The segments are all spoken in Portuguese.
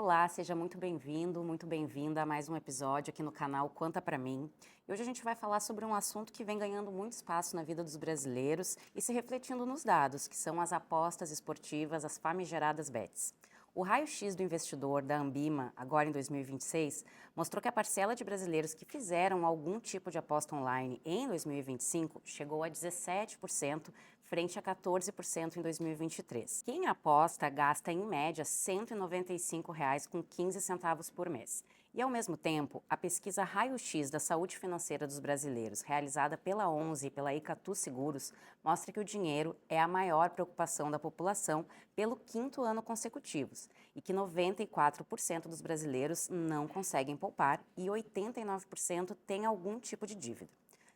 Olá, seja muito bem-vindo, muito bem-vinda a mais um episódio aqui no canal Conta Pra Mim. E hoje a gente vai falar sobre um assunto que vem ganhando muito espaço na vida dos brasileiros e se refletindo nos dados, que são as apostas esportivas, as famigeradas bets. O raio-x do investidor da Ambima, agora em 2026, mostrou que a parcela de brasileiros que fizeram algum tipo de aposta online em 2025 chegou a 17%, frente a 14% em 2023. Quem aposta gasta, em média, R$ 195,15 por mês. E, ao mesmo tempo, a pesquisa Raio-X da Saúde Financeira dos Brasileiros, realizada pela 11 e pela Icatu Seguros, mostra que o dinheiro é a maior preocupação da população pelo quinto ano consecutivos e que 94% dos brasileiros não conseguem poupar e 89% têm algum tipo de dívida.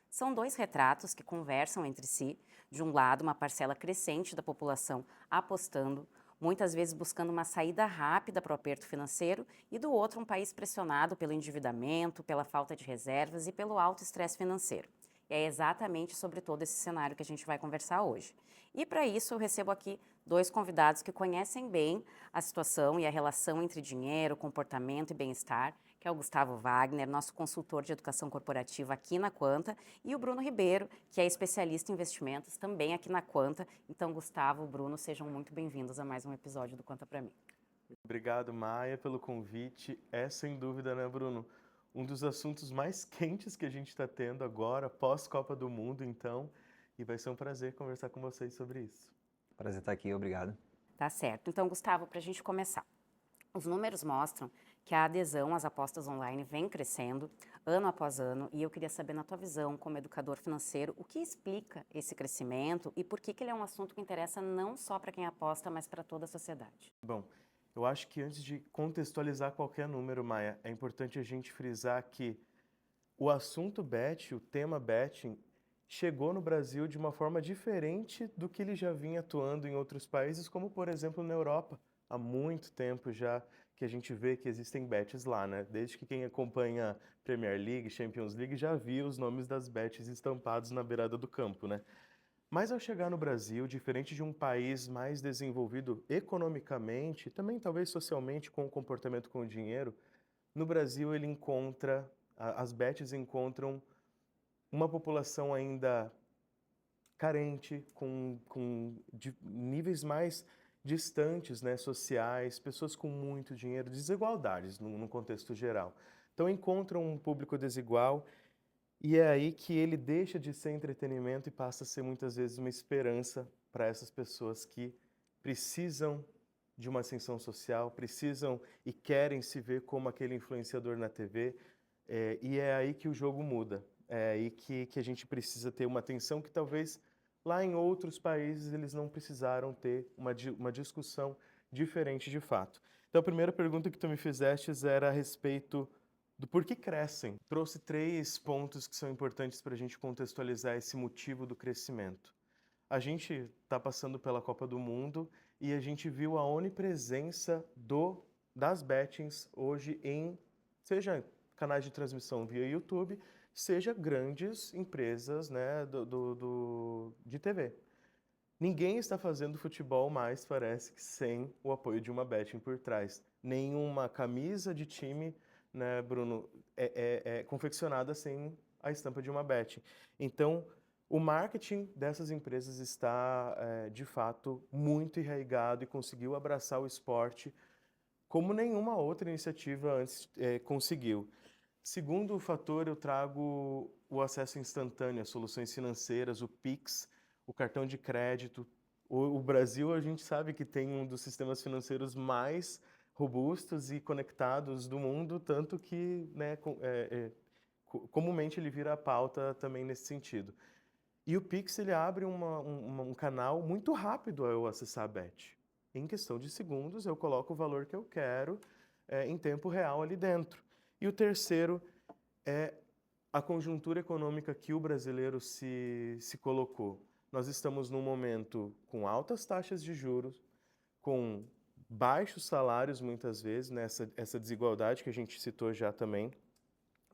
São dois retratos que conversam entre si. De um lado, uma parcela crescente da população apostando, muitas vezes buscando uma saída rápida para o aperto financeiro, e do outro, um país pressionado pelo endividamento, pela falta de reservas e pelo alto estresse financeiro. E é exatamente sobre todo esse cenário que a gente vai conversar hoje. E para isso eu recebo aqui dois convidados que conhecem bem a situação e a relação entre dinheiro, comportamento e bem-estar, que é o Gustavo Wagner, nosso consultor de educação corporativa aqui na Quanta, e o Bruno Ribeiro, que é especialista em investimentos também aqui na Quanta. Então, Gustavo, Bruno, sejam muito bem-vindos a mais um episódio do Conta Pra Mim. Obrigado, Maia, pelo convite. É sem dúvida, né, Bruno? Um dos assuntos mais quentes que a gente está tendo agora, pós-Copa do Mundo, então, e vai ser um prazer conversar com vocês sobre isso. Prazer estar aqui, obrigado. Tá certo. Então, Gustavo, para a gente começar. Os números mostram que a adesão às apostas online vem crescendo ano após ano, e eu queria saber, na tua visão como educador financeiro, o que explica esse crescimento e por que ele é um assunto que interessa não só para quem aposta, mas para toda a sociedade. Bom, eu acho que antes de contextualizar qualquer número, Maia, é importante a gente frisar que o assunto bet, o tema betting, chegou no Brasil de uma forma diferente do que ele já vinha atuando em outros países, como por exemplo na Europa. Há muito tempo já que a gente vê que existem bets lá, né? Desde que quem acompanha Premier League, Champions League já viu os nomes das bets estampados na beirada do campo, né? Mas ao chegar no Brasil, diferente de um país mais desenvolvido economicamente, e também talvez socialmente com o comportamento com o dinheiro, no Brasil ele encontra, as bets encontram uma população ainda carente, com níveis mais distantes, né, sociais, pessoas com muito dinheiro, desigualdades no contexto geral. Então encontram um público desigual e é aí que ele deixa de ser entretenimento e passa a ser muitas vezes uma esperança para essas pessoas que precisam de uma ascensão social, precisam e querem se ver como aquele influenciador na TV, e é aí que o jogo muda. É aí que a gente precisa ter uma atenção que talvez lá em outros países eles não precisaram ter uma discussão diferente de fato. Então a primeira pergunta que tu me fizeste era a respeito do porquê crescem. Trouxe três pontos que são importantes para a gente contextualizar esse motivo do crescimento. A gente está passando pela Copa do Mundo e a gente viu a onipresença das bettings hoje seja canais de transmissão via YouTube, seja grandes empresas, né, de TV. Ninguém está fazendo futebol mais, parece que sem o apoio de uma betting por trás. Nenhuma camisa de time, né, Bruno, é confeccionada sem a estampa de uma betting. Então, o marketing dessas empresas está, de fato, muito enraizado e conseguiu abraçar o esporte como nenhuma outra iniciativa antes conseguiu. Segundo fator, eu trago o acesso instantâneo às soluções financeiras, o Pix, o cartão de crédito. O Brasil, a gente sabe que tem um dos sistemas financeiros mais robustos e conectados do mundo, tanto que, né, comumente ele vira a pauta também nesse sentido. E o Pix ele abre um canal muito rápido ao eu acessar a Bet. Em questão de segundos, eu coloco o valor que eu quero em tempo real ali dentro. E o terceiro é a conjuntura econômica que o brasileiro se colocou. Nós estamos num momento com altas taxas de juros, com baixos salários muitas vezes, essa desigualdade que a gente citou já também,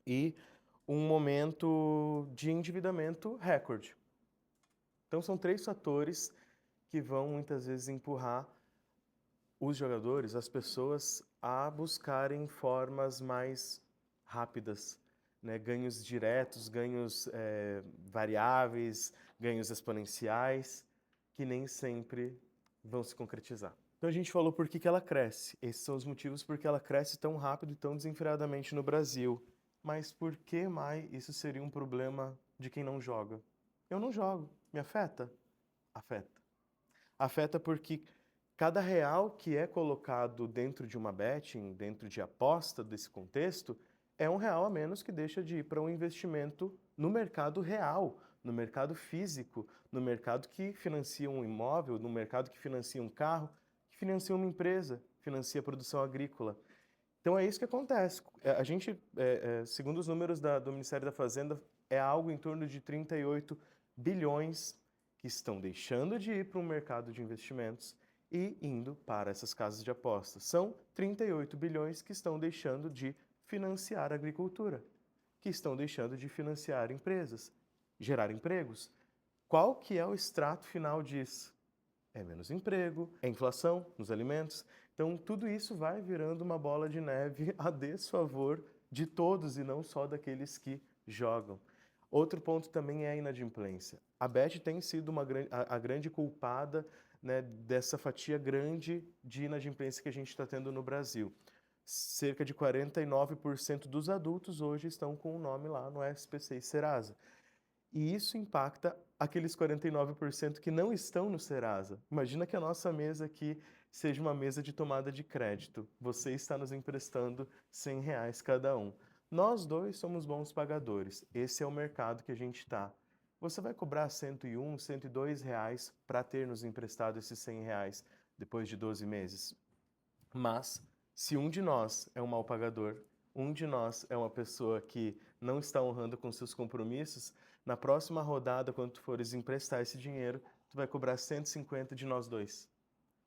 e um momento de endividamento recorde. Então são três fatores que vão muitas vezes empurrar os jogadores, as pessoas, a buscarem formas mais rápidas, né? Ganhos diretos, ganhos variáveis, ganhos exponenciais, que nem sempre vão se concretizar. Então a gente falou por que ela cresce. Esses são os motivos por que ela cresce tão rápido e tão desenfreadamente no Brasil. Mas por que, Mai, isso seria um problema de quem não joga? Eu não jogo. Me afeta? Afeta. Afeta porque cada real que é colocado dentro de uma betting, dentro de aposta desse contexto, é um real a menos que deixa de ir para um investimento no mercado real, no mercado físico, no mercado que financia um imóvel, no mercado que financia um carro, que financia uma empresa, financia a produção agrícola. Então é isso que acontece. A gente, segundo os números do Ministério da Fazenda, é algo em torno de 38 bilhões que estão deixando de ir para um mercado de investimentos e indo para essas casas de apostas. São 38 bilhões que estão deixando de financiar a agricultura, que estão deixando de financiar empresas, gerar empregos. Qual que é o extrato final disso? É menos emprego, é inflação nos alimentos. Então, tudo isso vai virando uma bola de neve a desfavor de todos e não só daqueles que jogam. Outro ponto também é a inadimplência. A Bet tem sido a grande culpada, né, dessa fatia grande de inadimplência que a gente está tendo no Brasil. Cerca de 49% dos adultos hoje estão com o nome lá no SPC e Serasa. E isso impacta aqueles 49% que não estão no Serasa. Imagina que a nossa mesa aqui seja uma mesa de tomada de crédito. Você está nos emprestando R$ 100 cada um. Nós dois somos bons pagadores. Esse é o mercado que a gente está. Você vai cobrar R$ 101, R$ 102 para ter nos emprestado esses R$ 100 depois de 12 meses. Mas, se um de nós é um mau pagador, um de nós é uma pessoa que não está honrando com seus compromissos, na próxima rodada, quando tu fores emprestar esse dinheiro, tu vai cobrar 150 de nós dois.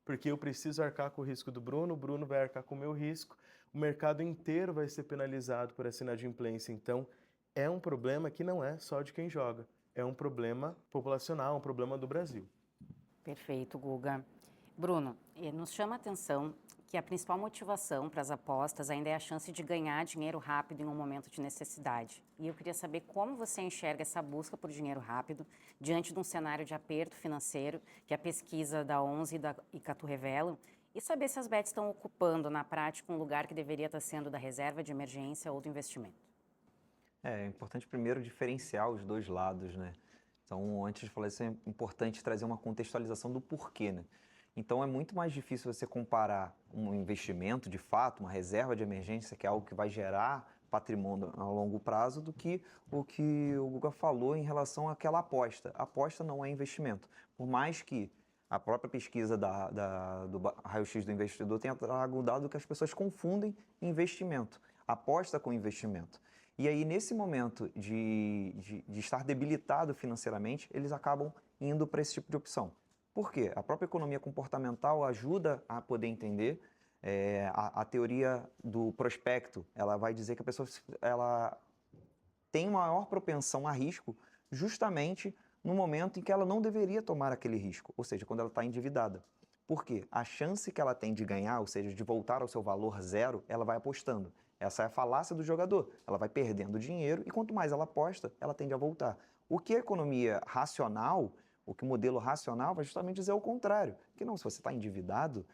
Porque eu preciso arcar com o risco do Bruno, o Bruno vai arcar com o meu risco, o mercado inteiro vai ser penalizado por essa inadimplência. Então, é um problema que não é só de quem joga, é um problema populacional, um problema do Brasil. Perfeito, Guga. Bruno, nos chama a atenção que a principal motivação para as apostas ainda é a chance de ganhar dinheiro rápido em um momento de necessidade. E eu queria saber como você enxerga essa busca por dinheiro rápido diante de um cenário de aperto financeiro que a pesquisa da 11 e da Icatu revelam, e saber se as bets estão ocupando na prática um lugar que deveria estar sendo da reserva de emergência ou do investimento. É importante primeiro diferenciar os dois lados, né? Então, antes de falar isso, é importante trazer uma contextualização do porquê, né? Então, é muito mais difícil você comparar um investimento, de fato, uma reserva de emergência, que é algo que vai gerar patrimônio a longo prazo, do que o Guga falou em relação àquela aposta. A aposta não é investimento. Por mais que a própria pesquisa do raio-x do investidor tenha trago o dado que as pessoas confundem investimento, aposta com investimento. E aí, nesse momento de estar debilitado financeiramente, eles acabam indo para esse tipo de opção. Por quê? A própria economia comportamental ajuda a poder entender. A teoria do prospecto, ela vai dizer que a pessoa ela tem maior propensão a risco justamente no momento em que ela não deveria tomar aquele risco, ou seja, quando ela está endividada. Por quê? A chance que ela tem de ganhar, ou seja, de voltar ao seu valor zero, ela vai apostando. Essa é a falácia do jogador. Ela vai perdendo dinheiro e quanto mais ela aposta, ela tende a voltar. O que a economia racional, o que o modelo racional vai justamente dizer o contrário. Que não, se você está endividado,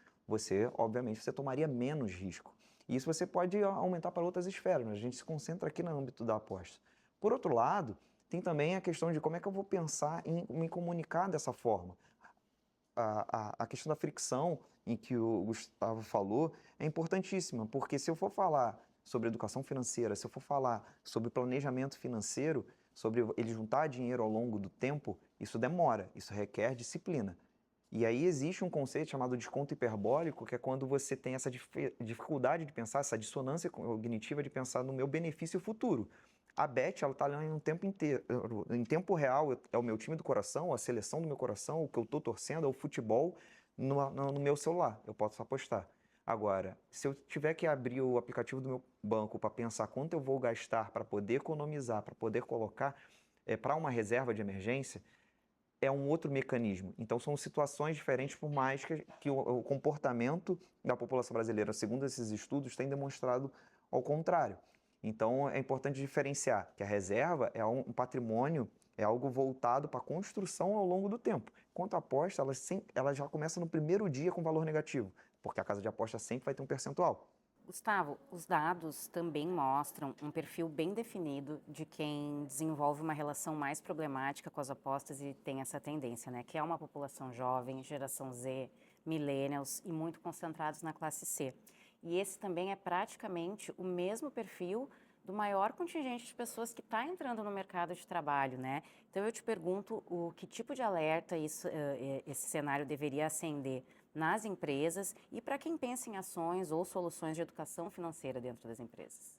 obviamente, você tomaria menos risco. E isso você pode aumentar para outras esferas, mas a gente se concentra aqui no âmbito da aposta. Por outro lado, tem também a questão de como é que eu vou pensar em me comunicar dessa forma. A questão da fricção, em que o Gustavo falou, é importantíssima, porque se eu for falar sobre educação financeira, se eu for falar sobre planejamento financeiro, sobre ele juntar dinheiro ao longo do tempo, isso demora, isso requer disciplina. E aí existe um conceito chamado desconto hiperbólico, que é quando você tem essa dificuldade de pensar, essa dissonância cognitiva de pensar no meu benefício futuro. A Bet, ela está ali em um tempo inteiro, em tempo real, é o meu time do coração, a seleção do meu coração, o que eu estou torcendo, é o futebol no meu celular, eu posso apostar. Agora, se eu tiver que abrir o aplicativo do meu banco para pensar quanto eu vou gastar para poder economizar, para poder colocar para uma reserva de emergência, é um outro mecanismo. Então, são situações diferentes, por mais que o comportamento da população brasileira, segundo esses estudos, tem demonstrado ao contrário. Então, é importante diferenciar que a reserva é um patrimônio, é algo voltado para a construção ao longo do tempo. Enquanto a aposta, ela já começa no primeiro dia com valor negativo, porque a casa de aposta sempre vai ter um percentual. Gustavo, os dados também mostram um perfil bem definido de quem desenvolve uma relação mais problemática com as apostas e tem essa tendência, né? Que é uma população jovem, geração Z, millennials e muito concentrados na classe C. E esse também é praticamente o mesmo perfil do maior contingente de pessoas que está entrando no mercado de trabalho, né? Então eu te pergunto o que tipo de alerta esse cenário deveria acender nas empresas e para quem pensa em ações ou soluções de educação financeira dentro das empresas.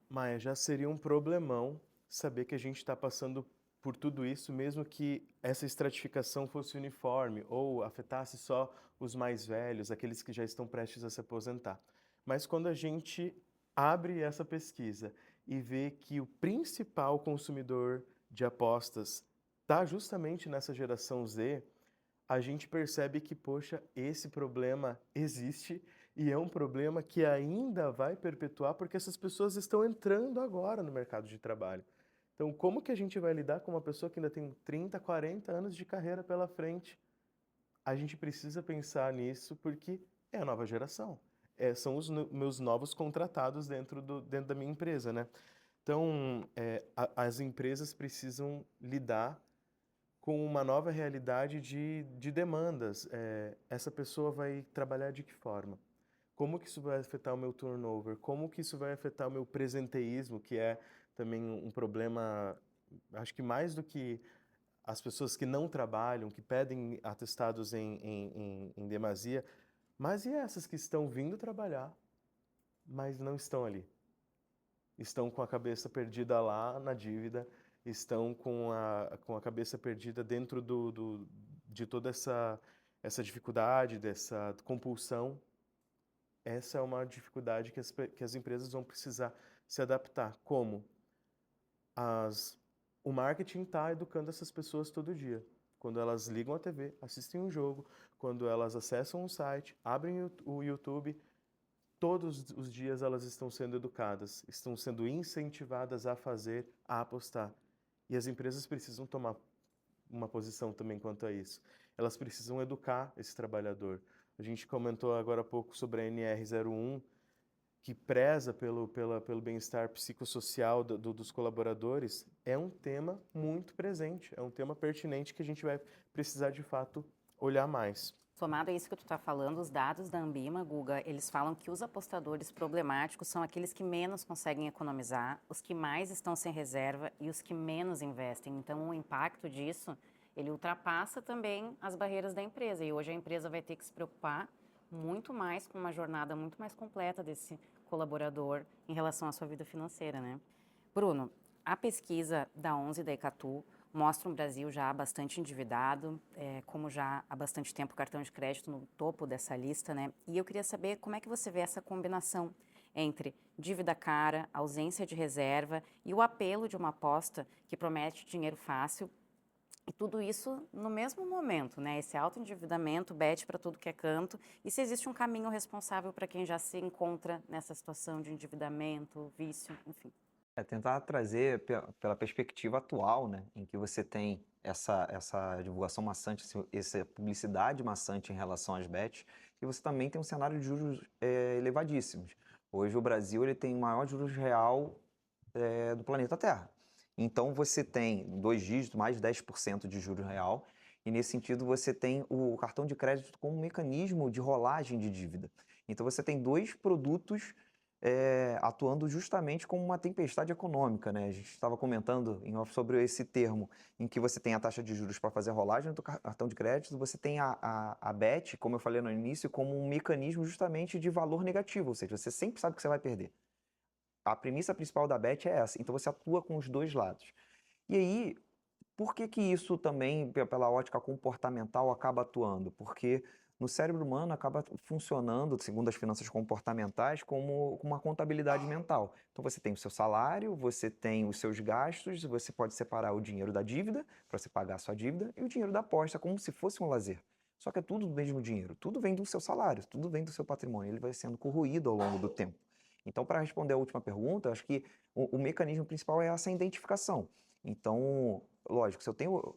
Maia, já seria um problemão saber que a gente está passando por tudo isso, mesmo que essa estratificação fosse uniforme ou afetasse só os mais velhos, aqueles que já estão prestes a se aposentar. Mas quando a gente abre essa pesquisa e vê que o principal consumidor de apostas está justamente nessa geração Z, a gente percebe que, poxa, esse problema existe e é um problema que ainda vai perpetuar porque essas pessoas estão entrando agora no mercado de trabalho. Então, como que a gente vai lidar com uma pessoa que ainda tem 30, 40 anos de carreira pela frente? A gente precisa pensar nisso porque é a nova geração. São os meus novos contratados dentro da minha empresa, né? Então, as empresas precisam lidar com uma nova realidade de demandas. Essa pessoa vai trabalhar de que forma? Como que isso vai afetar o meu turnover? Como que isso vai afetar o meu presenteísmo, que é também um problema, acho que mais do que as pessoas que não trabalham, que pedem atestados em demasia, mas e essas que estão vindo trabalhar, mas não estão ali? Estão com a cabeça perdida lá na dívida, estão com a cabeça perdida dentro de toda essa dificuldade, dessa compulsão. Essa é uma dificuldade que as empresas vão precisar se adaptar. Como? As, o marketing está educando essas pessoas todo dia. Quando elas ligam a TV, assistem um jogo, quando elas acessam um site, abrem o YouTube, todos os dias elas estão sendo educadas, estão sendo incentivadas a fazer, a apostar. E as empresas precisam tomar uma posição também quanto a isso. Elas precisam educar esse trabalhador. A gente comentou agora há pouco sobre a NR01, que preza pelo bem-estar psicossocial dos colaboradores. É um tema muito presente, é um tema pertinente que a gente vai precisar, de fato, olhar mais. Somado a isso que tu está falando, os dados da Ambima, Guga, eles falam que os apostadores problemáticos são aqueles que menos conseguem economizar, os que mais estão sem reserva e os que menos investem. Então, o impacto disso, ele ultrapassa também as barreiras da empresa. E hoje a empresa vai ter que se preocupar muito mais com uma jornada muito mais completa desse colaborador em relação à sua vida financeira, né? Bruno, a pesquisa da 11 da Ecatu mostra um Brasil já bastante endividado, como já há bastante tempo o cartão de crédito no topo dessa lista, né? E eu queria saber como é que você vê essa combinação entre dívida cara, ausência de reserva e o apelo de uma aposta que promete dinheiro fácil. E tudo isso no mesmo momento, né? Esse autoendividamento, bet para tudo que é canto. E se existe um caminho responsável para quem já se encontra nessa situação de endividamento, vício, enfim. Tentar trazer pela perspectiva atual, né, em que você tem essa divulgação maçante, essa publicidade maçante em relação às bets, e você também tem um cenário de juros elevadíssimos. Hoje o Brasil ele tem o maior juros real do planeta Terra. Então você tem 2 dígitos, mais de 10% de juros real, e nesse sentido você tem o cartão de crédito como um mecanismo de rolagem de dívida. Então você tem dois produtos atuando justamente como uma tempestade econômica, né? A gente estava comentando em off sobre esse termo, em que você tem a taxa de juros para fazer a rolagem do cartão de crédito, você tem a BET, como eu falei no início, como um mecanismo justamente de valor negativo, ou seja, você sempre sabe que você vai perder. A premissa principal da BET é essa, então você atua com os dois lados. E aí, por que isso também, pela ótica comportamental, acaba atuando? Porque no cérebro humano acaba funcionando, segundo as finanças comportamentais, como uma contabilidade mental. Então você tem o seu salário, você tem os seus gastos, você pode separar o dinheiro da dívida, para você pagar a sua dívida, e o dinheiro da aposta, como se fosse um lazer. Só que é tudo do mesmo dinheiro, tudo vem do seu salário, tudo vem do seu patrimônio, ele vai sendo corroído ao longo do tempo. Então, para responder a última pergunta, acho que o mecanismo principal é essa identificação. Então, lógico,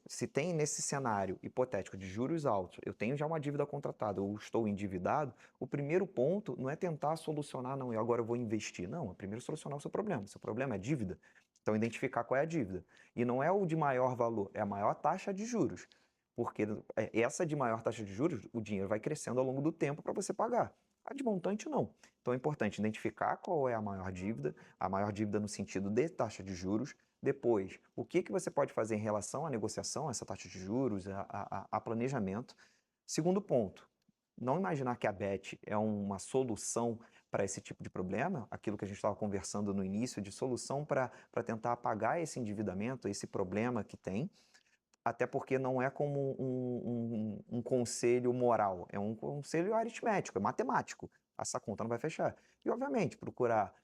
se tem nesse cenário hipotético de juros altos, eu tenho já uma dívida contratada, eu estou endividado, o primeiro ponto não é tentar solucionar, não, e agora eu vou investir. Não, é primeiro solucionar o seu problema. Seu problema é dívida. Então, identificar qual é a dívida. E não é o de maior valor, é a maior taxa de juros. Porque essa de maior taxa de juros, o dinheiro vai crescendo ao longo do tempo para você pagar. A de montante, não. Então, é importante identificar qual é a maior dívida no sentido de taxa de juros. Depois, o que você pode fazer em relação à negociação, essa taxa de juros, a planejamento. Segundo ponto, não imaginar que a BET é uma solução para esse tipo de problema, aquilo que a gente estava conversando no início, de solução para tentar apagar esse endividamento, esse problema que tem, até porque não é como um conselho moral, é um conselho aritmético, é matemático. Essa conta não vai fechar. E, obviamente, procurar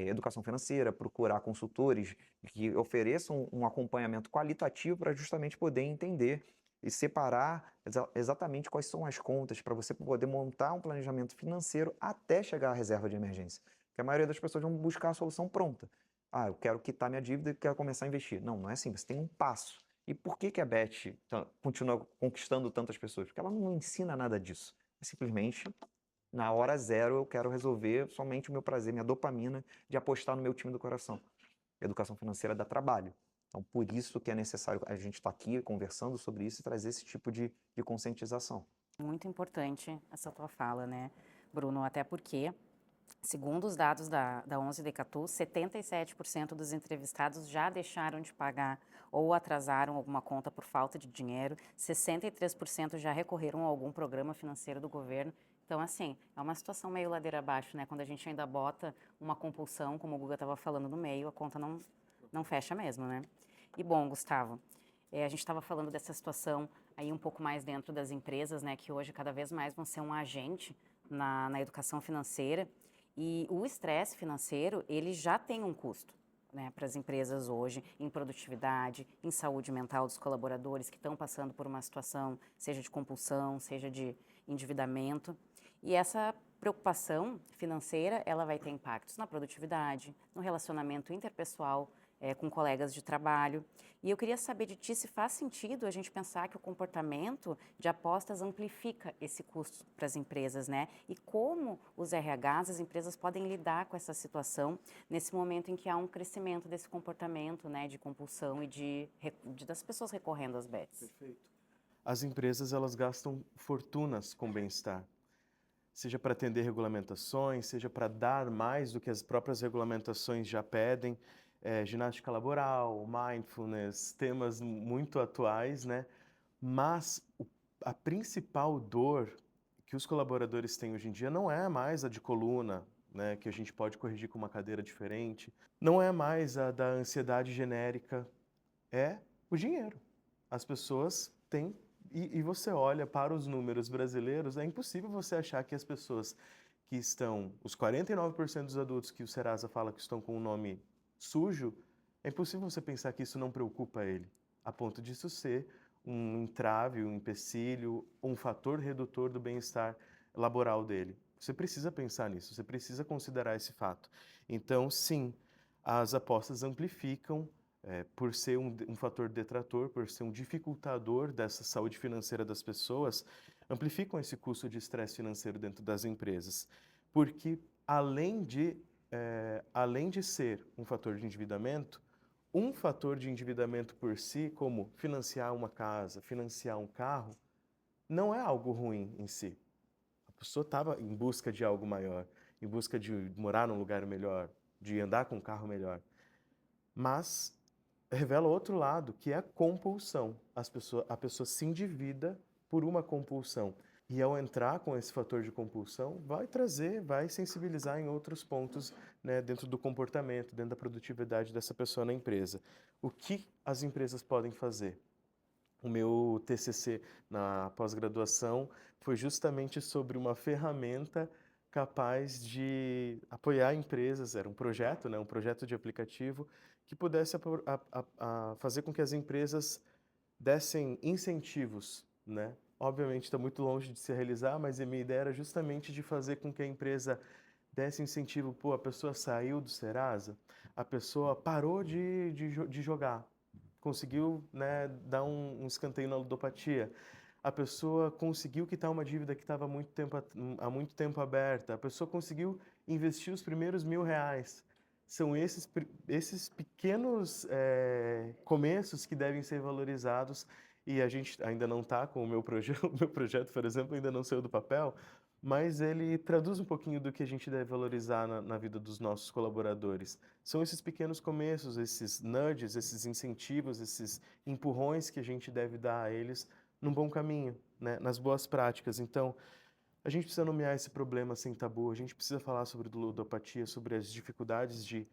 educação financeira, procurar consultores que ofereçam um acompanhamento qualitativo para justamente poder entender e separar exatamente quais são as contas para você poder montar um planejamento financeiro até chegar à reserva de emergência. Porque a maioria das pessoas vão buscar a solução pronta. Ah, eu quero quitar minha dívida e quero começar a investir. Não, não é assim, você tem um passo. E por que a Beth continua conquistando tantas pessoas? Porque ela não ensina nada disso. É simplesmente, na hora zero, eu quero resolver somente o meu prazer, minha dopamina de apostar no meu time do coração. Educação financeira dá trabalho. Então, por isso que é necessário a gente estar aqui conversando sobre isso e trazer esse tipo de conscientização. Muito importante essa tua fala, né, Bruno? Até porque, segundo os dados da 11 Decatu, 77% dos entrevistados já deixaram de pagar ou atrasaram alguma conta por falta de dinheiro, 63% já recorreram a algum programa financeiro do governo. Então, assim, é uma situação meio ladeira abaixo, né? Quando a gente ainda bota uma compulsão, como o Guga estava falando, no meio, a conta não fecha mesmo, né? E bom, Gustavo, a gente estava falando dessa situação aí um pouco mais dentro das empresas, né? Que hoje cada vez mais vão ser um agente na educação financeira. E o estresse financeiro, ele já tem um custo, né, para as empresas hoje, em produtividade, em saúde mental dos colaboradores que estão passando por uma situação, seja de compulsão, seja de endividamento. E essa preocupação financeira, ela vai ter impactos na produtividade, no relacionamento interpessoal, com colegas de trabalho. E eu queria saber de ti se faz sentido a gente pensar que o comportamento de apostas amplifica esse custo para as empresas, né? E como os RHs, as empresas podem lidar com essa situação nesse momento em que há um crescimento desse comportamento, né, de compulsão e das pessoas recorrendo às bets. Perfeito. As empresas, elas gastam fortunas com bem-estar, seja para atender regulamentações, seja para dar mais do que as próprias regulamentações já pedem. Ginástica laboral, mindfulness, temas muito atuais, né? Mas a principal dor que os colaboradores têm hoje em dia não é mais a de coluna, né, que a gente pode corrigir com uma cadeira diferente, não é mais a da ansiedade genérica, é o dinheiro. As pessoas têm, e você olha para os números brasileiros, é impossível você achar que as pessoas que estão, os 49% dos adultos que o Serasa fala que estão com o nome sujo, é impossível você pensar que isso não preocupa ele, a ponto disso ser um entrave, um empecilho, um fator redutor do bem-estar laboral dele. Você precisa pensar nisso, você precisa considerar esse fato. Então, sim, as apostas amplificam, por ser um fator detrator, por ser um dificultador dessa saúde financeira das pessoas, amplificam esse custo de estresse financeiro dentro das empresas. Porque, além de ser um fator de endividamento, um fator de endividamento por si, como financiar uma casa, financiar um carro, não é algo ruim em si. A pessoa estava em busca de algo maior, em busca de morar num lugar melhor, de andar com um carro melhor. Mas revela outro lado, que é a compulsão. A pessoa se endivida por uma compulsão. E ao entrar com esse fator de compulsão, vai sensibilizar em outros pontos, né, dentro do comportamento, dentro da produtividade dessa pessoa na empresa. O que as empresas podem fazer? O meu TCC na pós-graduação foi justamente sobre uma ferramenta capaz de apoiar empresas, era um projeto, né, um projeto de aplicativo que pudesse fazer com que as empresas dessem incentivos, né. Obviamente está muito longe de se realizar, mas a minha ideia era justamente de fazer com que a empresa desse incentivo. Pô, a pessoa saiu do Serasa, a pessoa parou de jogar, conseguiu, né, dar um escanteio na ludopatia, a pessoa conseguiu quitar uma dívida que estava há muito tempo aberta, a pessoa conseguiu investir os primeiros R$ 1.000. São esses pequenos começos que devem ser valorizados, e a gente ainda não está com o meu projeto, o meu projeto, por exemplo, ainda não saiu do papel, mas ele traduz um pouquinho do que a gente deve valorizar na vida dos nossos colaboradores. São esses pequenos começos, esses nudges, esses incentivos, esses empurrões que a gente deve dar a eles num bom caminho, né, nas boas práticas. Então, a gente precisa nomear esse problema sem tabu, a gente precisa falar sobre ludopatia, sobre as dificuldades de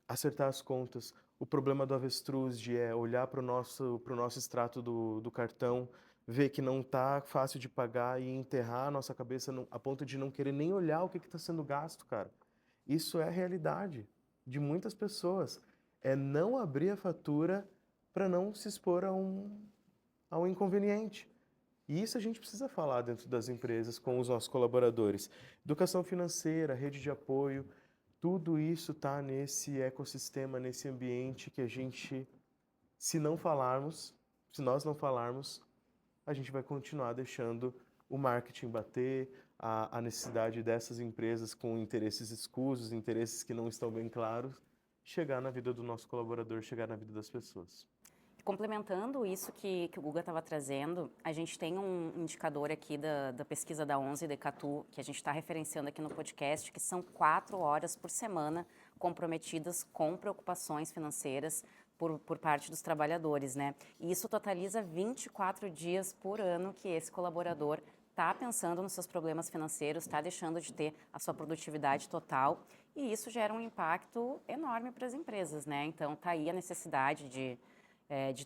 acertar as contas, o problema do avestruz de olhar para o nosso extrato do cartão, ver que não está fácil de pagar e enterrar a nossa cabeça a ponto de não querer nem olhar o que está sendo gasto, cara. Isso é a realidade de muitas pessoas. É não abrir a fatura para não se expor a um inconveniente. E isso a gente precisa falar dentro das empresas com os nossos colaboradores. Educação financeira, rede de apoio, tudo isso está nesse ecossistema, nesse ambiente que a gente, se não falarmos, se nós não falarmos, a gente vai continuar deixando o marketing bater, a necessidade dessas empresas com interesses escusos, interesses que não estão bem claros, chegar na vida do nosso colaborador, chegar na vida das pessoas. Complementando isso que o Guga estava trazendo, a gente tem um indicador aqui da pesquisa da 11 da Icatu, que a gente está referenciando aqui no podcast, que são 4 horas por semana comprometidas com preocupações financeiras por parte dos trabalhadores, né? E isso totaliza 24 dias por ano que esse colaborador está pensando nos seus problemas financeiros, está deixando de ter a sua produtividade total, e isso gera um impacto enorme para as empresas, né? Então, está aí a necessidade de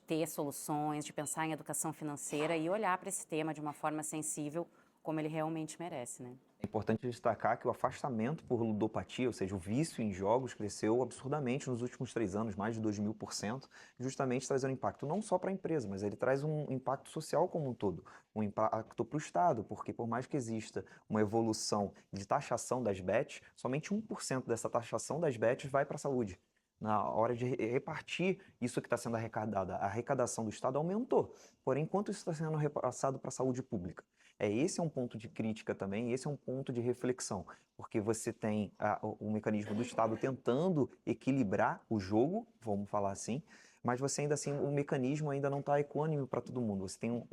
ter soluções, de pensar em educação financeira e olhar para esse tema de uma forma sensível, como ele realmente merece, né? É importante destacar que o afastamento por ludopatia, ou seja, o vício em jogos, cresceu absurdamente nos últimos 3 anos, mais de 2.000%, justamente trazendo impacto não só para a empresa, mas ele traz um impacto social como um todo, um impacto para o Estado, porque por mais que exista uma evolução de taxação das bets, somente 1% dessa taxação das bets vai para a saúde. Na hora de repartir isso que está sendo arrecadado, a arrecadação do Estado aumentou. Porém, quanto isso está sendo repassado para a saúde pública? Esse é um ponto de crítica também, esse é um ponto de reflexão, porque você tem o mecanismo do Estado tentando equilibrar o jogo, vamos falar assim, mas você ainda assim, o mecanismo ainda não está equânime para todo mundo. Você tem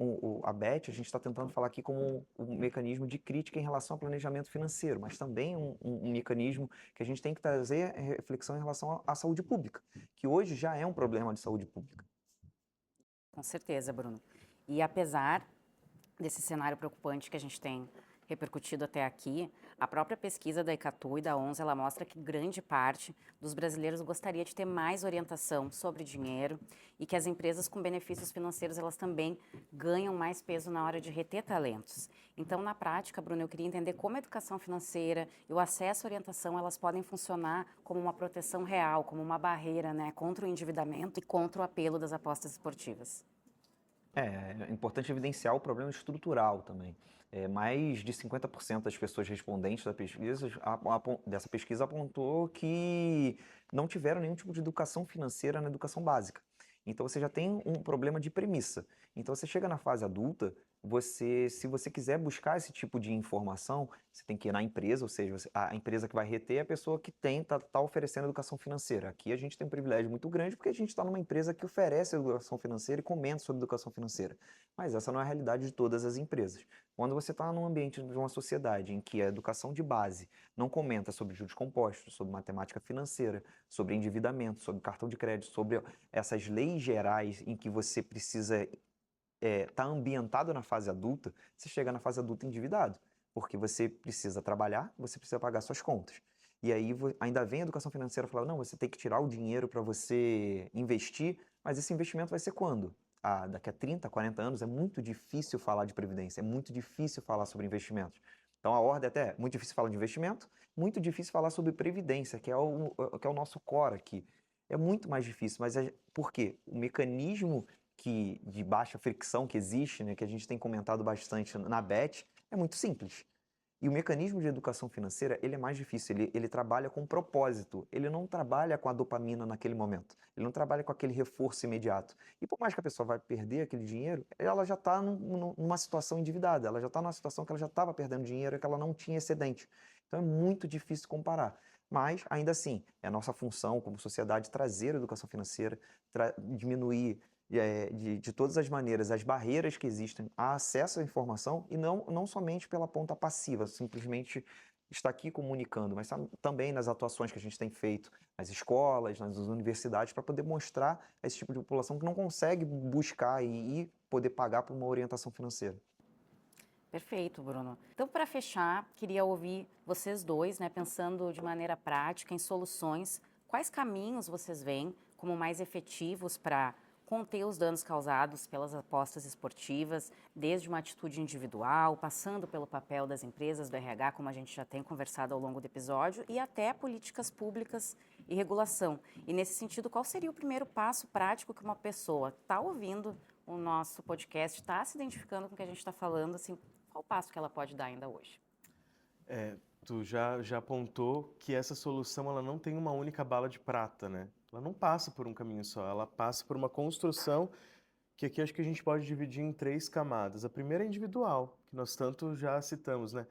a BET, a gente está tentando falar aqui como um mecanismo de crítica em relação ao planejamento financeiro, mas também um mecanismo que a gente tem que trazer reflexão em relação à saúde pública, que hoje já é um problema de saúde pública. Com certeza, Bruno. E apesar desse cenário preocupante que a gente tem repercutido até aqui, a própria pesquisa da Icatu e da 11, ela mostra que grande parte dos brasileiros gostaria de ter mais orientação sobre dinheiro e que as empresas com benefícios financeiros, elas também ganham mais peso na hora de reter talentos. Então, na prática, Bruno, eu queria entender como a educação financeira e o acesso à orientação, elas podem funcionar como uma proteção real, como uma barreira, né, contra o endividamento e contra o apelo das apostas esportivas. É importante evidenciar o problema estrutural também. Mais de 50% das pessoas respondentes dessa pesquisa apontou que não tiveram nenhum tipo de educação financeira na educação básica. Então você já tem um problema de premissa. Então você chega na fase adulta, se você quiser buscar esse tipo de informação, você tem que ir na empresa, ou seja, a empresa que vai reter é a pessoa que tá oferecendo educação financeira. Aqui a gente tem um privilégio muito grande porque a gente está numa empresa que oferece educação financeira e comenta sobre educação financeira. Mas essa não é a realidade de todas as empresas. Quando você está num ambiente de uma sociedade em que a educação de base não comenta sobre juros compostos, sobre matemática financeira, sobre endividamento, sobre cartão de crédito, sobre essas leis gerais em que você precisa estar ambientado na fase adulta, você chega na fase adulta endividado, porque você precisa trabalhar, você precisa pagar suas contas. E aí ainda vem a educação financeira falar, não, você tem que tirar o dinheiro para você investir, mas esse investimento vai ser quando? daqui a 30, 40 anos, é muito difícil falar de previdência, é muito difícil falar sobre investimentos. Então, a ordem até é muito difícil falar de investimento, muito difícil falar sobre previdência, que é o nosso core aqui. É muito mais difícil, mas por quê? O mecanismo de baixa fricção que existe, né, que a gente tem comentado bastante na BET, é muito simples. E o mecanismo de educação financeira, ele é mais difícil, ele trabalha com propósito, ele não trabalha com a dopamina naquele momento, ele não trabalha com aquele reforço imediato. E por mais que a pessoa vai perder aquele dinheiro, ela já está numa situação endividada, ela já está numa situação que ela já estava perdendo dinheiro e que ela não tinha excedente. Então é muito difícil comparar. Mas, ainda assim, é a nossa função como sociedade trazer a educação financeira, diminuir de todas as maneiras as barreiras que existem a acesso à informação e não somente pela ponta passiva, simplesmente estar aqui comunicando, mas também nas atuações que a gente tem feito nas escolas, nas universidades, para poder mostrar a esse tipo de população que não consegue buscar e poder pagar por uma orientação financeira. Perfeito, Bruno. Então, para fechar, queria ouvir vocês dois, né, pensando de maneira prática em soluções. Quais caminhos vocês veem como mais efetivos para conter os danos causados pelas apostas esportivas, desde uma atitude individual, passando pelo papel das empresas do RH, como a gente já tem conversado ao longo do episódio, e até políticas públicas e regulação. E nesse sentido, qual seria o primeiro passo prático que uma pessoa está ouvindo o nosso podcast, está se identificando com o que a gente está falando, assim, qual o passo que ela pode dar ainda hoje? Tu já apontou que essa solução ela não tem uma única bala de prata, né? Ela não passa por um caminho só, ela passa por uma construção que aqui acho que a gente pode dividir em 3 camadas. A primeira é individual, que nós tanto já citamos, né?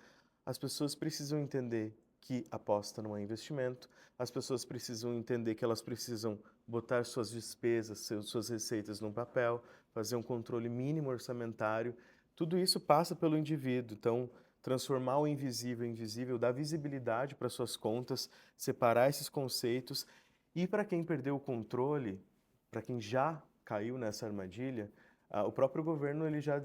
As pessoas precisam entender que aposta não é investimento, as pessoas precisam entender que elas precisam botar suas despesas, suas receitas num papel, fazer um controle mínimo orçamentário. Tudo isso passa pelo indivíduo, então transformar o invisível em visível, dar visibilidade para suas contas, separar esses conceitos. E para quem perdeu o controle, para quem já caiu nessa armadilha, o próprio governo ele já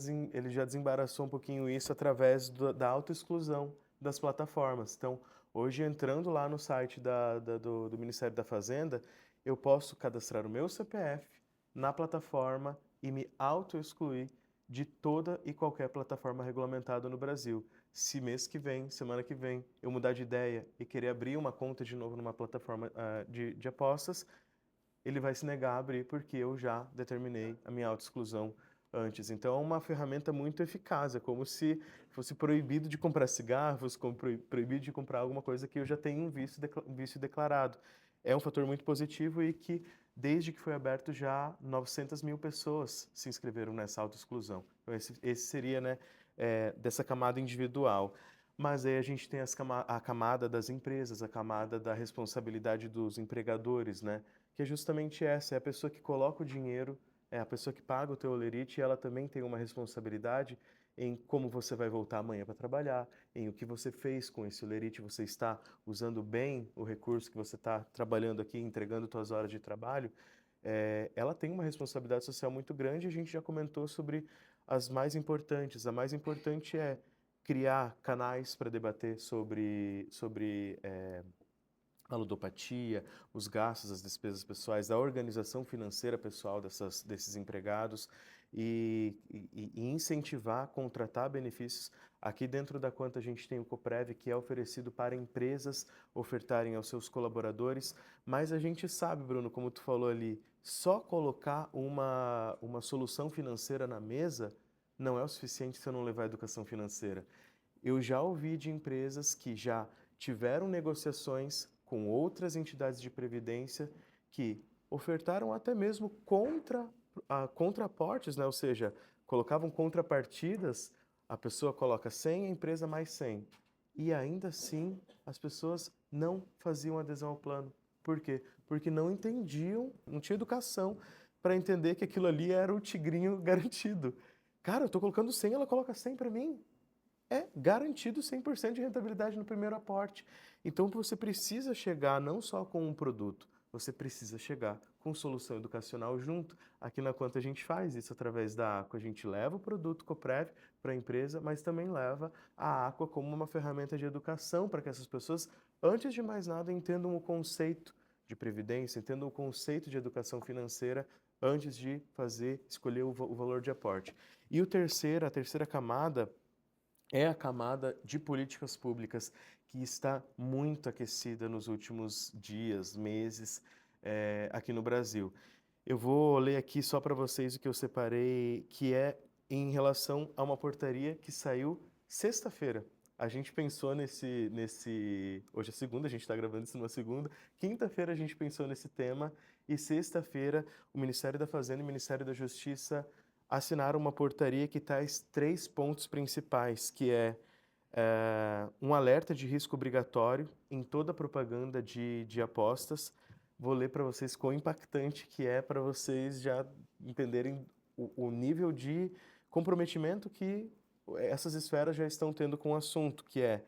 desembaraçou um pouquinho isso através da autoexclusão das plataformas. Então, hoje, entrando lá no site do Ministério da Fazenda, eu posso cadastrar o meu CPF na plataforma e me auto-excluir de toda e qualquer plataforma regulamentada no Brasil. Se mês que vem, semana que vem, eu mudar de ideia e querer abrir uma conta de novo numa plataforma de apostas, ele vai se negar a abrir porque eu já determinei a minha autoexclusão antes. Então é uma ferramenta muito eficaz, é como se fosse proibido de comprar cigarro, fosse proibido de comprar alguma coisa que eu já tenho um vício declarado. É um fator muito positivo e que, desde que foi aberto, já 900 mil pessoas se inscreveram nessa autoexclusão. Então esse seria, né, dessa camada individual. Mas aí a gente tem a camada das empresas, a camada da responsabilidade dos empregadores, né? Que é justamente essa, é a pessoa que coloca o dinheiro, é a pessoa que paga o teu holerite, e ela também tem uma responsabilidade em como você vai voltar amanhã para trabalhar, em o que você fez com esse holerite, você está usando bem o recurso que você está trabalhando aqui, entregando suas horas de trabalho. Ela tem uma responsabilidade social muito grande, e a gente já comentou sobre as mais importantes. A mais importante é criar canais para debater sobre a ludopatia, os gastos, as despesas pessoais, a organização financeira pessoal desses empregados e incentivar, contratar benefícios. Aqui dentro da Quanta a gente tem o Coprev, que é oferecido para empresas ofertarem aos seus colaboradores, mas a gente sabe, Bruno, como tu falou ali, só colocar uma solução financeira na mesa não é o suficiente se eu não levar a educação financeira. Eu já ouvi de empresas que já tiveram negociações com outras entidades de previdência que ofertaram até mesmo contraportes, né? Ou seja, colocavam contrapartidas, a pessoa coloca 100, a empresa mais 100. E ainda assim, as pessoas não faziam adesão ao plano. Por quê? Porque não entendiam, não tinha educação para entender que aquilo ali era o tigrinho garantido. Cara, eu estou colocando 100, ela coloca 100 para mim. É garantido 100% de rentabilidade no primeiro aporte. Então você precisa chegar não só com um produto, você precisa chegar com solução educacional junto. Aqui na Quanta a gente faz isso através da Aqua. A gente leva o produto Coprev para a empresa, mas também leva a Aqua como uma ferramenta de educação para que essas pessoas, antes de mais nada, entendam o conceito de previdência, entendam o conceito de educação financeira antes de escolher o valor de aporte. E a terceira camada é a camada de políticas públicas que está muito aquecida nos últimos dias, meses, aqui no Brasil. Eu vou ler aqui só para vocês o que eu separei, que é em relação a uma portaria que saiu sexta-feira. A gente pensou hoje é segunda, a gente está gravando isso numa segunda. Quinta-feira a gente pensou nesse tema e sexta-feira o Ministério da Fazenda e o Ministério da Justiça assinaram uma portaria que traz 3 pontos principais, que é um alerta de risco obrigatório em toda propaganda de apostas. Vou ler para vocês quão impactante que é para vocês já entenderem o nível de comprometimento que essas esferas já estão tendo com o assunto, que é,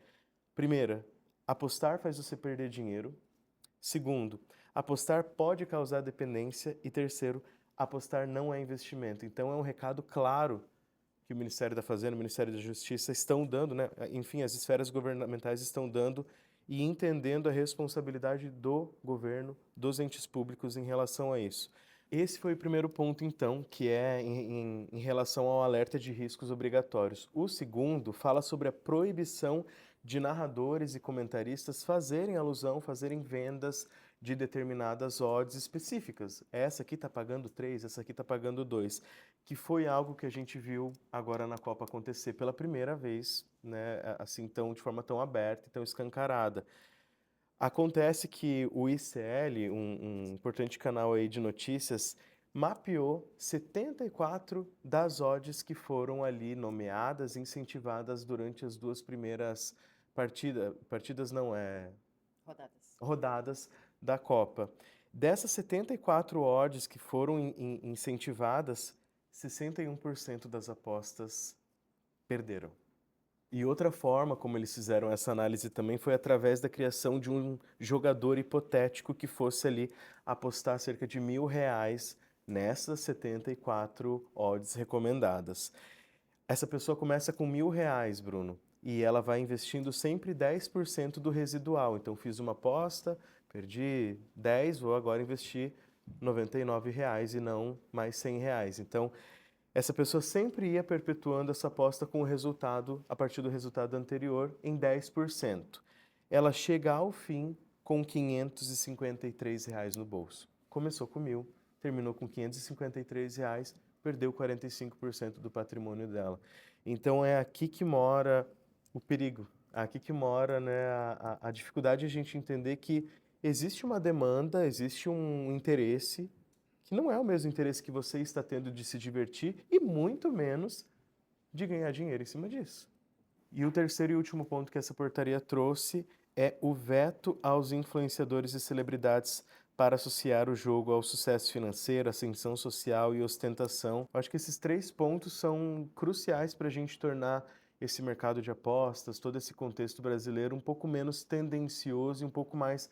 primeira, apostar faz você perder dinheiro. Segundo, apostar pode causar dependência. E terceiro, apostar não é investimento. Então é um recado claro que o Ministério da Fazenda, o Ministério da Justiça estão dando, né? Enfim, as esferas governamentais estão dando e entendendo a responsabilidade do governo, dos entes públicos em relação a isso. Esse foi o primeiro ponto, então, que é em relação ao alerta de riscos obrigatórios. O segundo fala sobre a proibição de narradores e comentaristas fazerem vendas de determinadas odds específicas. Essa aqui está pagando 3, essa aqui está pagando 2, que foi algo que a gente viu agora na Copa acontecer pela primeira vez, né, assim, de forma tão aberta e tão escancarada. Acontece que o ICL, um importante canal aí de notícias, mapeou 74 das odds que foram ali nomeadas, incentivadas durante as 2 primeiras partidas não, rodadas da Copa. Dessas 74 odds que foram incentivadas, 61% das apostas perderam. E outra forma como eles fizeram essa análise também foi através da criação de um jogador hipotético que fosse ali apostar cerca de R$ 1.000 nessas 74 odds recomendadas. Essa pessoa começa com R$ 1.000, Bruno, e ela vai investindo sempre 10% do residual. Então fiz uma aposta, perdi 10, vou agora investir R$ 99 e não mais R$ 100. Então essa pessoa sempre ia perpetuando essa aposta com o resultado, a partir do resultado anterior, em 10%. Ela chega ao fim com R$ 553 no bolso. Começou com 1.000, terminou com R$ 553, perdeu 45% do patrimônio dela. Então é aqui que mora o perigo, é aqui que mora, né, a dificuldade de a gente entender que existe uma demanda, existe um interesse que não é o mesmo interesse que você está tendo de se divertir e muito menos de ganhar dinheiro em cima disso. E o terceiro e último ponto que essa portaria trouxe é o veto aos influenciadores e celebridades para associar o jogo ao sucesso financeiro, ascensão social e ostentação. Eu acho que esses 3 pontos são cruciais para a gente tornar esse mercado de apostas, todo esse contexto brasileiro um pouco menos tendencioso e um pouco mais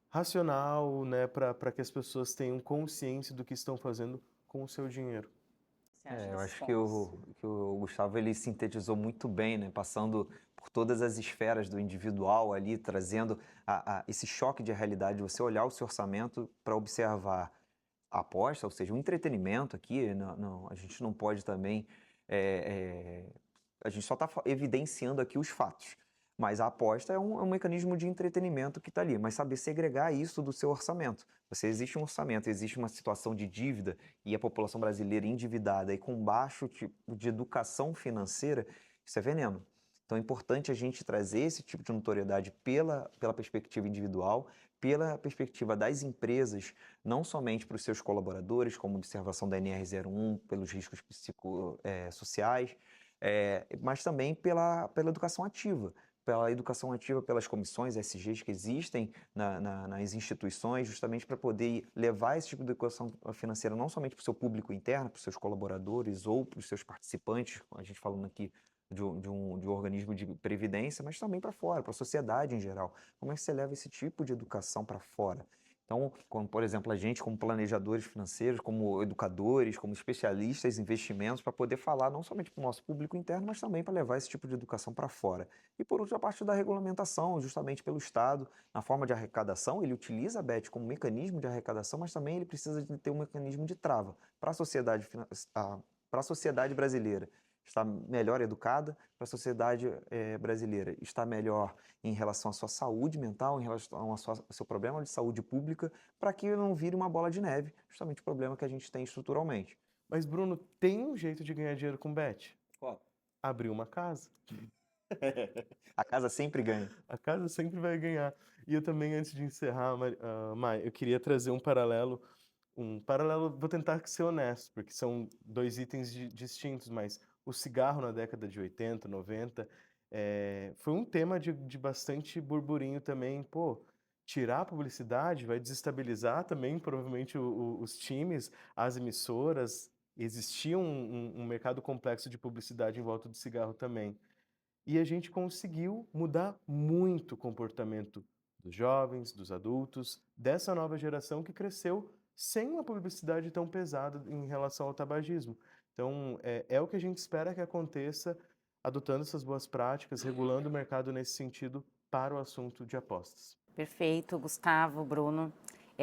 racional, né, para que as pessoas tenham consciência do que estão fazendo com o seu dinheiro. Você acha Eu desses acho que pontos? o Gustavo ele sintetizou muito bem, né? Passando por todas as esferas do individual ali, trazendo esse choque de realidade, você olhar o seu orçamento para observar a aposta, ou seja, o entretenimento aqui, a gente não pode também, a gente só está evidenciando aqui os fatos. Mas a aposta é um mecanismo de entretenimento que está ali, mas saber segregar isso do seu orçamento. Existe um orçamento, existe uma situação de dívida e a população brasileira endividada e com baixo tipo de educação financeira, isso é veneno. Então é importante a gente trazer esse tipo de notoriedade pela perspectiva individual, pela perspectiva das empresas, não somente para os seus colaboradores, como observação da NR01, pelos riscos psicossociais, mas também pela educação ativa. Pela educação ativa, pelas comissões SGs que existem nas instituições, justamente para poder levar esse tipo de educação financeira não somente para o seu público interno, para os seus colaboradores ou para os seus participantes, a gente falando aqui de um organismo de previdência, mas também para fora, para a sociedade em geral. Como é que você leva esse tipo de educação para fora? Então, como, por exemplo, a gente, como planejadores financeiros, como educadores, como especialistas em investimentos, para poder falar não somente para o nosso público interno, mas também para levar esse tipo de educação para fora. E por último, a parte da regulamentação, justamente pelo Estado, na forma de arrecadação, ele utiliza a BET como mecanismo de arrecadação, mas também ele precisa de ter um mecanismo de trava para para a sociedade brasileira estar melhor educada, para a sociedade brasileira estar melhor em relação à sua saúde mental, em relação ao seu problema de saúde pública, para que não vire uma bola de neve, justamente o problema que a gente tem estruturalmente. Mas, Bruno, tem um jeito de ganhar dinheiro com bet? Qual? Abrir uma casa. A casa sempre ganha. A casa sempre vai ganhar. E eu também, antes de encerrar, Mai, eu queria trazer um paralelo, vou tentar ser honesto, porque são dois itens distintos, mas o cigarro na década de 80, 90, foi um tema de bastante burburinho também. Pô, tirar a publicidade vai desestabilizar também, provavelmente, os times, as emissoras. Existia um mercado complexo de publicidade em volta do cigarro também. E a gente conseguiu mudar muito o comportamento dos jovens, dos adultos, dessa nova geração que cresceu sem uma publicidade tão pesada em relação ao tabagismo. Então, é o que a gente espera que aconteça, adotando essas boas práticas, regulando o mercado nesse sentido para o assunto de apostas. Perfeito, Gustavo, Bruno.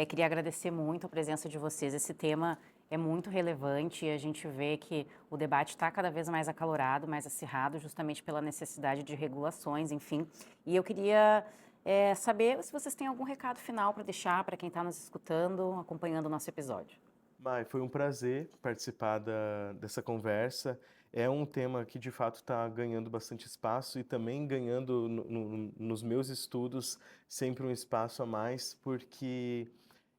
Queria agradecer muito a presença de vocês. Esse tema é muito relevante e a gente vê que o debate está cada vez mais acalorado, mais acirrado, justamente pela necessidade de regulações, enfim. E eu queria saber se vocês têm algum recado final para deixar para quem está nos escutando, acompanhando o nosso episódio. Mai, foi um prazer participar dessa conversa. É um tema que de fato está ganhando bastante espaço e também ganhando nos meus estudos sempre um espaço a mais, porque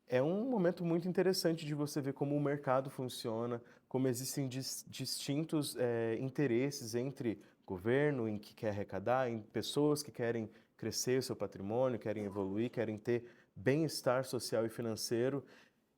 é um momento muito interessante de você ver como o mercado funciona, como existem distintos interesses entre governo, em que quer arrecadar, em pessoas que querem crescer o seu patrimônio, querem evoluir, querem ter bem-estar social e financeiro.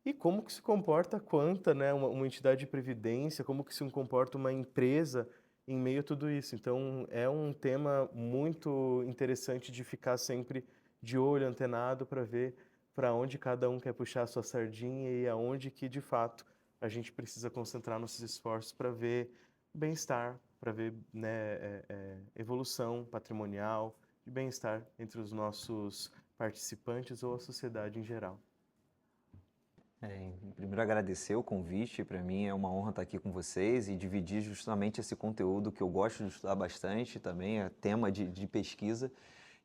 E como que se comporta a Quanta, né, uma entidade de previdência, como que se comporta uma empresa em meio a tudo isso. Então, é um tema muito interessante de ficar sempre de olho, antenado, para ver para onde cada um quer puxar a sua sardinha e aonde que, de fato, a gente precisa concentrar nossos esforços para ver bem-estar, para ver, né, evolução patrimonial, de bem-estar entre os nossos participantes ou a sociedade em geral. Primeiro agradecer o convite, para mim é uma honra estar aqui com vocês e dividir justamente esse conteúdo que eu gosto de estudar bastante também, é tema de pesquisa,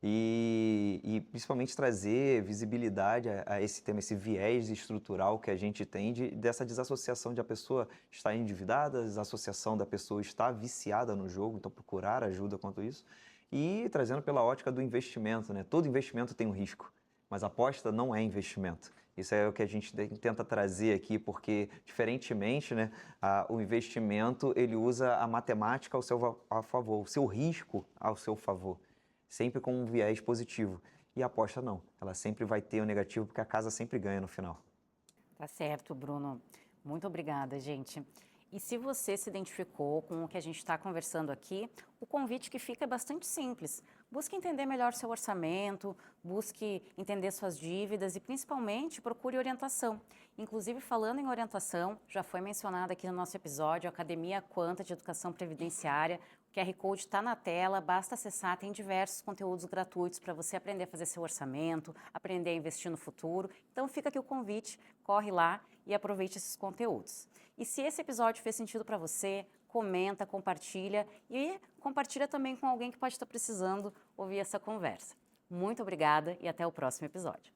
e principalmente trazer visibilidade a esse tema, esse viés estrutural que a gente tem dessa desassociação de a pessoa estar endividada, desassociação da pessoa estar viciada no jogo, então procurar ajuda quanto isso, e trazendo pela ótica do investimento, né? Todo investimento tem um risco, mas aposta não é investimento. Isso é o que a gente tenta trazer aqui, porque, diferentemente, né, o investimento ele usa a matemática a favor, o seu risco ao seu favor, sempre com um viés positivo. E a aposta não, ela sempre vai ter o negativo, porque a casa sempre ganha no final. Tá certo, Bruno. Muito obrigada, gente. E se você se identificou com o que a gente está conversando aqui, o convite que fica é bastante simples. Busque entender melhor seu orçamento, busque entender suas dívidas e, principalmente, procure orientação. Inclusive, falando em orientação, já foi mencionado aqui no nosso episódio, a Academia Quanta de Educação Previdenciária. O QR Code está na tela, basta acessar, tem diversos conteúdos gratuitos para você aprender a fazer seu orçamento, aprender a investir no futuro. Então fica aqui o convite, corre lá e aproveite esses conteúdos. E se esse episódio fez sentido para você, comenta, compartilha e compartilha também com alguém que pode estar precisando ouvir essa conversa. Muito obrigada e até o próximo episódio.